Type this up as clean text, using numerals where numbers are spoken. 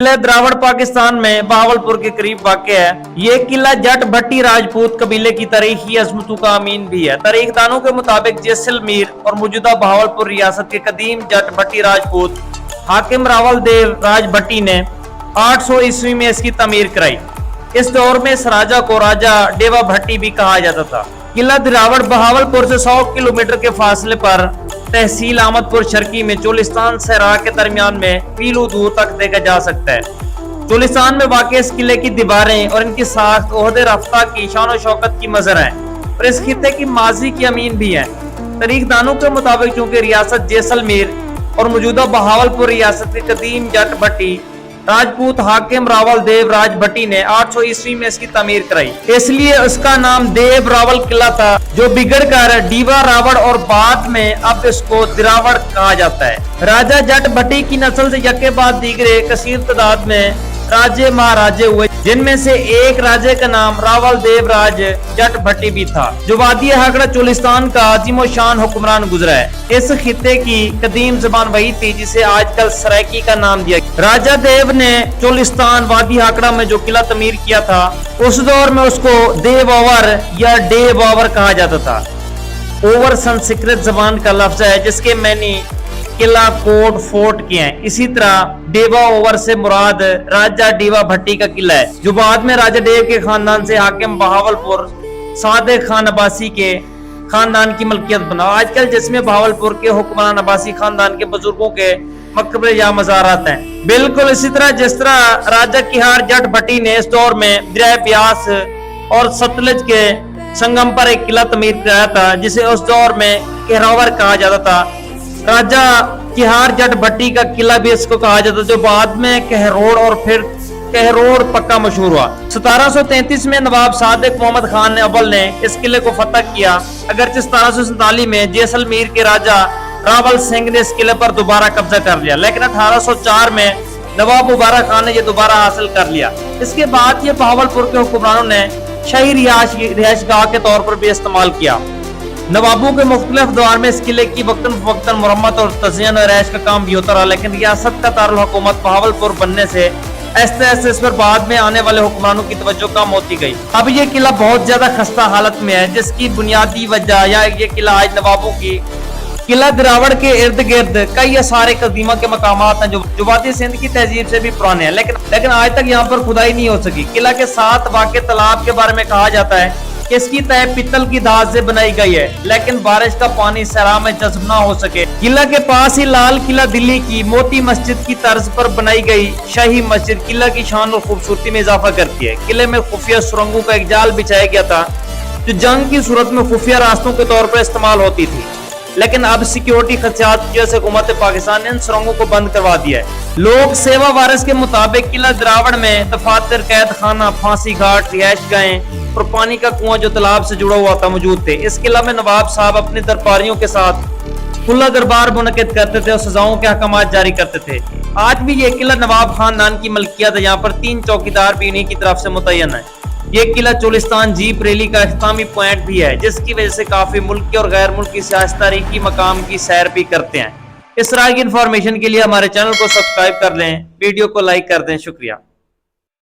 किला द्रावड़ पाकिस्तान में बहावलपुर के करीब वाक़ है। ये किला जट भट्टी राजपूत कबीले की तारीखी अजमतों का अमीन भी है। तारीखदानों के मुताबिक जैसलमेर और मौजूदा बहावलपुर रियासत के कदीम जट भट्टी राजपूत हाकिम रावल देव राज भट्टी ने 800 ईस्वी में इसकी तमीर कराई। इस दौर में इस राजा को राजा डेवा भट्टी भी कहा जाता था। किला द्रावड़ बहावलपुर से 100 किलोमीटर के फासले पर तहसील अहमदपुर शर्की में चोलिस्तान सहरा के दरमियान में कीलो दूर तक देखा जा सकता है। चोलिस्तान में वाक़ इस किले की दीवारें और इनकी साख्त ओहदे रफ्ता की शान और शौकत की मजर है और इस खित्ते की माजी की अमीन भी है। तारीखदानों के मुताबिक चूंकि रियासत जैसलमेर और मौजूदा बहावलपुर रियासत के कदीम जट भट्टी राजपूत हाकिम रावल देव राज भट्टी ने 800 ईस्वी में इसकी तमीर कराई, इसलिए उसका नाम देव रावल किला था, जो बिगड़ कर डीवा रावड़ और बाद में अब इसको दिरावड़ कहा जाता है। राजा जट भट्टी की नस्ल से यके बाद दीगरे कसीर तादाद में राजे महाराजे हुए, जिनमें से एक राजे का नाम रावल देव राज जट भट्टी भी था, जो वादी हाकड़ा चोलिस्तान का अजीम शान हुक्मरान गुजरा है। इस खित्ते की कदीम जबान वही थी जिसे आजकल सराइकी का नाम दिया। राजा देव ने चोलिस्तान वादी हाकड़ा में जो किला तमीर किया था, उस दौर में उसको देव ओवर या डेव ओवर कहा जाता था। ओवर संस्कृत जबान का लफ्ज है जिसके मैनी किला कोट फोर्ट के हैं। इसी तरह डेवा ओवर से मुराद राजा डेवा भट्टी का किला है, जो बाद में राजा देव के खानदान से हाकिम बहावलपुर सादे खान अब्बासी के खानदान की मलकियत बना। आजकल जिसमें बहावलपुर के हुक्मरान अब्बासी खानदान के बुजुर्गों के मकबरे या मज़ारात हैं। बिल्कुल इसी तरह जिस तरह राजा किहार जट भट्टी ने इस दौर में दरिया ब्यास और सतलज के संगम पर एक किला तमीर कराया था, जिसे उस दौर में कहरावर कहा जाता था। राजा किहार जट भट्टी का किला भी इसको कहा जाता, जो बाद में कहरोड़ और फिर कहरोड़ पक्का मशहूर हुआ। 1733 में नवाब सादिक मोहम्मद खान अव्वल ने इस किले को फतह किया। अगरचे 1747 में जैसलमेर के राजा रावल सिंह ने इस किले पर दोबारा कब्जा कर लिया, लेकिन 1804 में नवाब मुबारक खान ने यह दोबारा हासिल कर लिया। इसके बाद ये बहावलपुर के हुक्मरानों ने शाही रिहायशगाह के तौर पर भी इस्तेमाल किया। नवाबों के मुख्तलिफ दौर में इस किले की वक्तन फवक्तन मुरम्मत और तज़य्युन और रैश का काम भी होता रहा, लेकिन रियासत का दारुल हुकूमत बहावलपुर बनने से ऐसे इस पर बाद में आने वाले हुक्मरानों की तवज्जो कम होती गई। अब ये किला बहुत ज्यादा खस्ता हालत में है, जिसकी बुनियादी वजह या ये किला आज नवाबों की किला द्रावड़ के इर्द गिर्द कई आसार कदीमा के मकामात हैं जो वादी सिंध की तहजीब से भी पुराने हैं, लेकिन आज तक यहाँ पर खुदाई नहीं हो सकी। किला के साथ वाक़े तालाब के बारे में कहा जाता है कि इसकी तय पीतल की धात से बनाई गई है, लेकिन बारिश का पानी सहरा में जज्ब ना हो सके। किला के पास ही लाल किला दिल्ली की मोती मस्जिद की तर्ज पर बनाई गई शाही मस्जिद किला की शान और खूबसूरती में इजाफा करती है। किले में खुफिया सुरंगों का एक जाल बिछाया गया था, जो जंग की सूरत में खुफिया रास्तों के तौर पर इस्तेमाल होती थी, लेकिन अब सिक्योरिटी खदशात की वजह से हुकूमत पाकिस्तान ने इन सुरंगों को बंद करवा दिया है। लोक सेवा वारिस के मुताबिक किला द्रावड़ में दफातर, कैद खाना, फांसी घाट, रिहायश गाहें और पानी का कुआं जो तालाब से जुड़ा हुआ था मौजूद थे। इस किला में नवाब साहब अपने दरबारियों के साथ खुला दरबार मुनक़िद करते थे और सजाओं के अहकामात जारी करते थे। आज भी ये किला नवाब खानदान की मलकियत है। यहाँ पर 3 चौकीदार भी इन्हीं की तरफ से मुतय्यन है। ये किला चोलिस्तान जीप रैली का इख्तितामी पॉइंट भी है, जिसकी वजह से काफी मुल्की और गैर मुल्की सियासी तारीखी मकाम की सैर भी करते हैं। इस तरह की इंफॉर्मेशन के लिए हमारे चैनल को सब्सक्राइब कर लें, वीडियो को लाइक कर दें। शुक्रिया।